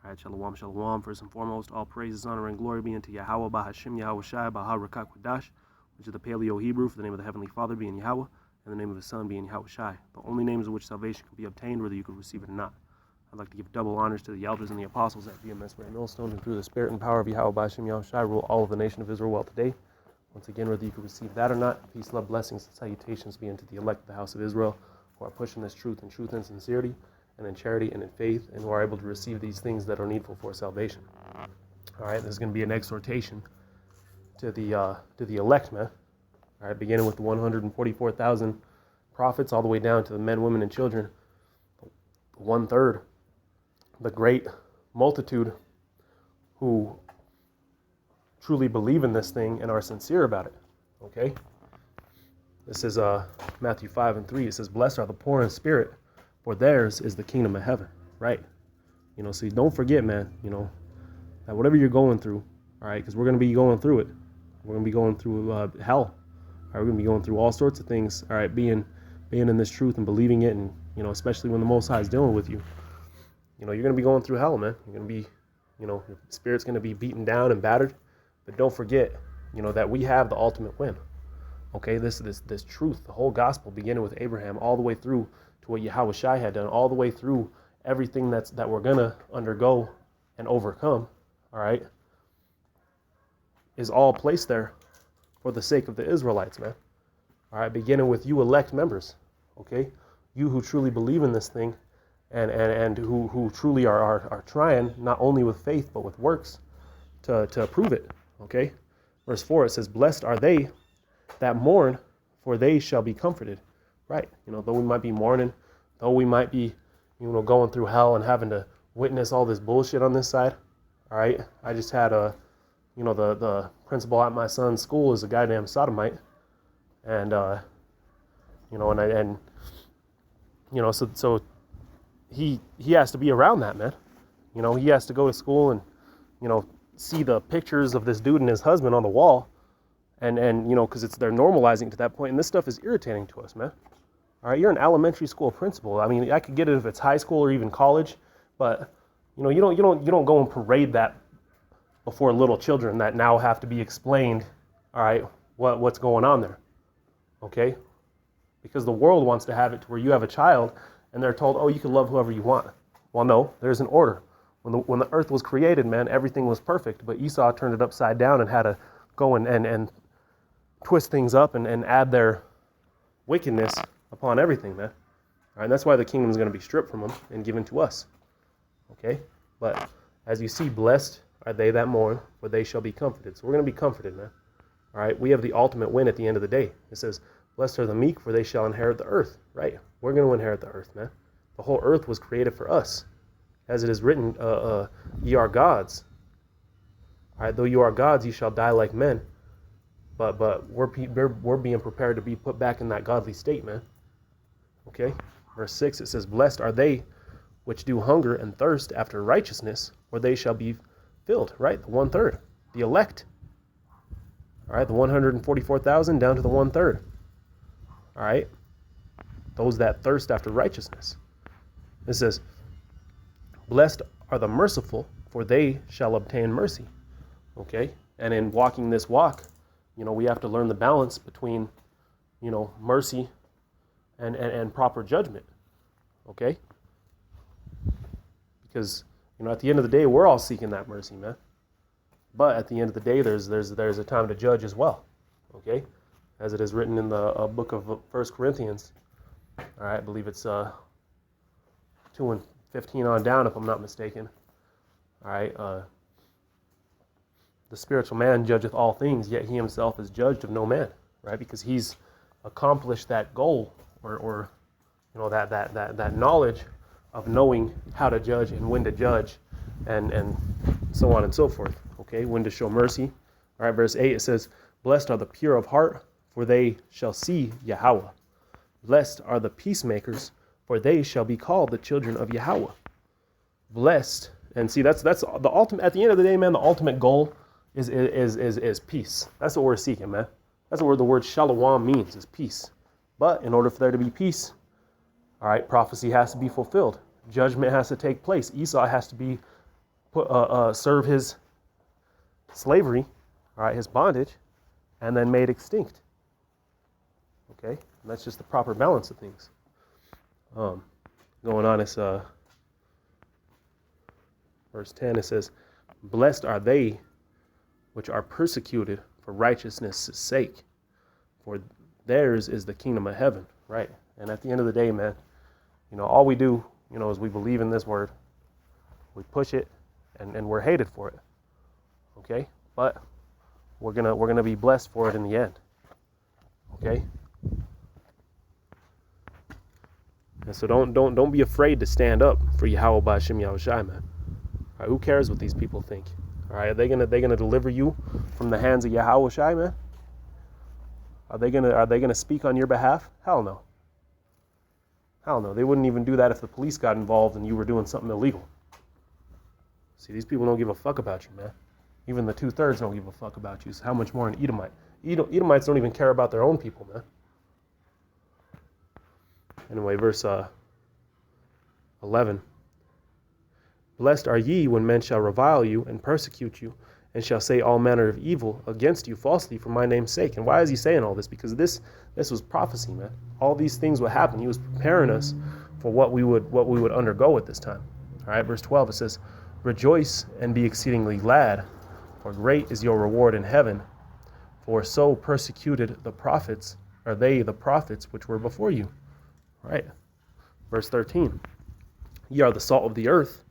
All right, shalom, shalom. First and foremost, all praises, honor, and glory be unto Yahweh, Bahashim Yahweh Shai, Baha Quadash, which is the Paleo Hebrew for the name of the Heavenly Father being Yahweh, and the name of His Son being Yahweh Shai, the only names in which salvation can be obtained, whether you can receive it or not. I'd like to give double honors to the elders and the apostles at VMS Ray Millstone, and through the spirit and power of Yahweh, Bahashim Yahweh Shai, rule all of the nation of Israel well today. Once again, whether you can receive that or not, peace, love, blessings, and salutations be unto the elect of the house of Israel, who are pushing this truth and sincerity, and in charity and in faith, and who are able to receive these things that are needful for salvation. All right, this is going to be an exhortation to the elect, man. All right, beginning with the 144,000 prophets, all the way down to the men, women, and children. 1/3, the great multitude who truly believe in this thing and are sincere about it. Okay, this is Matthew 5:3. It says, "Blessed are the poor in spirit, for theirs is the kingdom of heaven." Right? So don't forget, man, that whatever you're going through, all right, because we're going to be going through it. We're going to be going through hell. All right, we're going to be going through all sorts of things, all right, being in this truth and believing it, and, especially when the Most High is dealing with you, you're going to be going through hell, man. You're going to be, your spirit's going to be beaten down and battered, but don't forget, that we have the ultimate win. Okay, this truth, the whole gospel, beginning with Abraham, all the way through to what Yahweh Shai had done, all the way through everything that we're gonna undergo and overcome, all right, is all placed there for the sake of the Israelites, man. All right, beginning with you elect members, okay, you who truly believe in this thing, and who truly are trying, not only with faith but with works, to prove it. Okay, verse 4, it says, "Blessed are they that mourn, for they shall be comforted." Right, though we might be mourning, though we might be, going through hell and having to witness all this bullshit on this side. All right, I just had the principal at my son's school is a goddamn sodomite, and so he has to be around that, man. He has to go to school and see the pictures of this dude and his husband on the wall, and because they're normalizing to that point, and this stuff is irritating to us, man. All right, you're an elementary school principal. I mean, I could get it if it's high school or even college, but you don't go and parade that before little children that now have to be explained. All right, what's going on there? Okay, because the world wants to have it to where you have a child and they're told, oh, you can love whoever you want. Well, no, there's an order. When the earth was created, man, everything was perfect, but Esau turned it upside down and had to go and twist things up and add their wickedness upon everything, man. All right, and that's why the kingdom is going to be stripped from them and given to us. Okay, but as you see, blessed are they that mourn, for they shall be comforted. So we're going to be comforted, man. All right, we have the ultimate win at the end of the day. It says, "Blessed are the meek, for they shall inherit the earth." Right, we're going to inherit the earth, man. The whole earth was created for us, as it is written, "Ye are gods." All right, though you are gods, ye shall die like men. But we're being prepared to be put back in that godly state, man. Okay, verse 6, it says, "Blessed are they which do hunger and thirst after righteousness, for they shall be filled." Right, the 1/3, the elect. All right, the 144,000 down to the 1/3. All right, those that thirst after righteousness. It says, "Blessed are the merciful, for they shall obtain mercy." Okay, and in walking this walk, we have to learn the balance between, mercy and proper judgment. Okay, because at the end of the day, we're all seeking that mercy, man. But at the end of the day, there's a time to judge as well. Okay, as it is written in the book of 1 Corinthians. All right, I believe it's 2:15 on down, if I'm not mistaken. All right, the spiritual man judgeth all things, yet he himself is judged of no man. Right, because he's accomplished that goal, or that knowledge of knowing how to judge and when to judge, and so on and so forth. Okay, when to show mercy. All right, verse 8, it says, "Blessed are the pure of heart, for they shall see Yahweh. Blessed are the peacemakers, for they shall be called the children of Yahweh." Blessed, and see, that's the ultimate. At the end of the day, man, the ultimate goal is peace. That's what we're seeking, man. That's what the word shalom means, is peace. But in order for there to be peace, all right, prophecy has to be fulfilled. Judgment has to take place. Esau has to be serve his slavery, all right, his bondage, and then made extinct. Okay, and that's just the proper balance of things. Going on, it's verse 10. It says, "Blessed are they which are persecuted for righteousness' sake, for theirs is the kingdom of heaven." Right, and at the end of the day, man, all we do, is we believe in this word, we push it, and we're hated for it. Okay, but we're gonna be blessed for it in the end. Okay. And so don't be afraid to stand up for Yahweh B'Hashem Yahushai, man. All right, who cares what these people think? All right, are they gonna deliver you from the hands of Yahweh Shai, man? Are they gonna speak on your behalf? Hell no. Hell no. They wouldn't even do that if the police got involved and you were doing something illegal. See, these people don't give a fuck about you, man. Even the 2/3 don't give a fuck about you. So how much more an Edomite? Edomites don't even care about their own people, man. Anyway, verse 11. "Blessed are ye when men shall revile you and persecute you, and shall say all manner of evil against you falsely for my name's sake." And why is he saying all this? Because this was prophecy, man. All these things would happen. He was preparing us for what we would undergo at this time. All right, verse 12, it says, "Rejoice and be exceedingly glad, for great is your reward in heaven. For so persecuted the prophets, are they the prophets which were before you." Right. Verse 13. "Ye are the salt of the earth."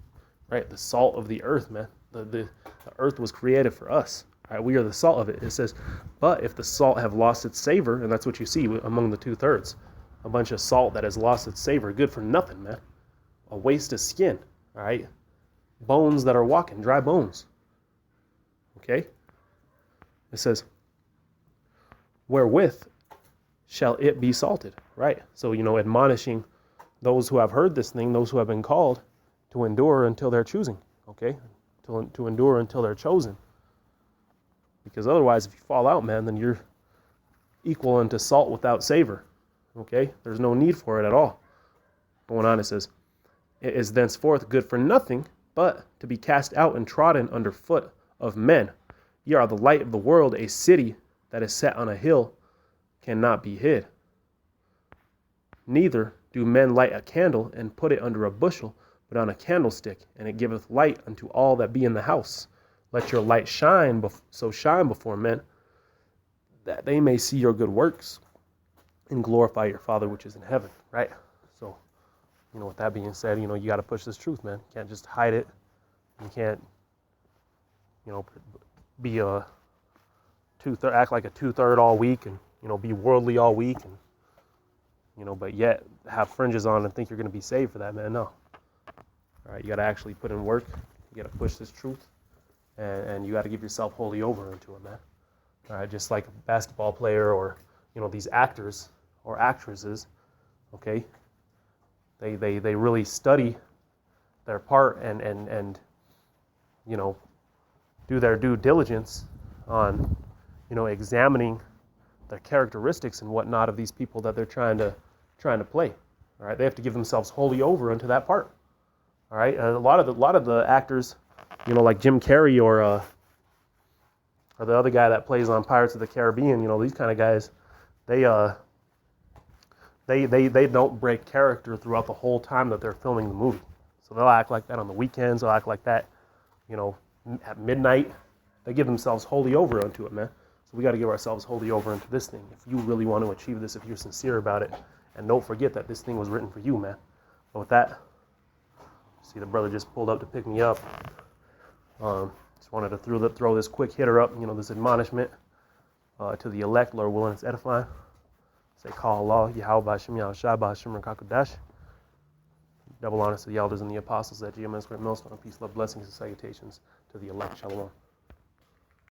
Right. The salt of the earth, man. The earth was created for us. Right. We are the salt of it. It says, "But if the salt have lost its savor," and that's what you see among the 2/3, a bunch of salt that has lost its savor, good for nothing, man. A waste of skin. All right. Bones that are walking, dry bones. Okay. It says, "Wherewith shall it be salted?" Right. So, admonishing those who have heard this thing, those who have been called to endure until their choosing. Okay. To endure until they're chosen. Because otherwise, if you fall out, man, then you're equal unto salt without savor. Okay. There's no need for it at all. Going on, it says, "It is thenceforth good for nothing but to be cast out and trodden under foot of men. Ye are the light of the world. A city that is set on a hill cannot be hid. Neither do men light a candle and put it under a bushel, but on a candlestick, and it giveth light unto all that be in the house. Let your light shine before men, that they may see your good works and glorify your Father which is in heaven." Right? So, with that being said, you got to push this truth, man. You can't just hide it. You can't, be a act like a 2/3 all week and, be worldly all week and, but yet have fringes on and think you're going to be saved for that, man. No. All right, you got to actually put in work. You got to push this truth, and you got to give yourself wholly over into it, man. All right, just like a basketball player or, these actors or actresses, okay? They really study their part and do their due diligence on, examining the characteristics and whatnot of these people that they're trying to play. All right, they have to give themselves wholly over into that part. All right, a lot of the actors, like Jim Carrey or the other guy that plays on Pirates of the Caribbean, these kind of guys, they don't break character throughout the whole time that they're filming the movie. So they'll act like that on the weekends. They'll act like that, at midnight. They give themselves wholly over unto it, man. So we got to give ourselves wholly over into this thing. If you really want to achieve this, if you're sincere about it, and don't forget that this thing was written for you, man. But with that, see, the brother just pulled up to pick me up. Just wanted to throw this quick hitter up, this admonishment to the elect, Lord willing, it's edifying. Say, call Allah, Yahweh B'Hashem Yahushai B'Hashem Rakakudash. Double honors to the elders and the apostles at GMS Great Millstone. Peace, love, blessings, and salutations to the elect. Shalom.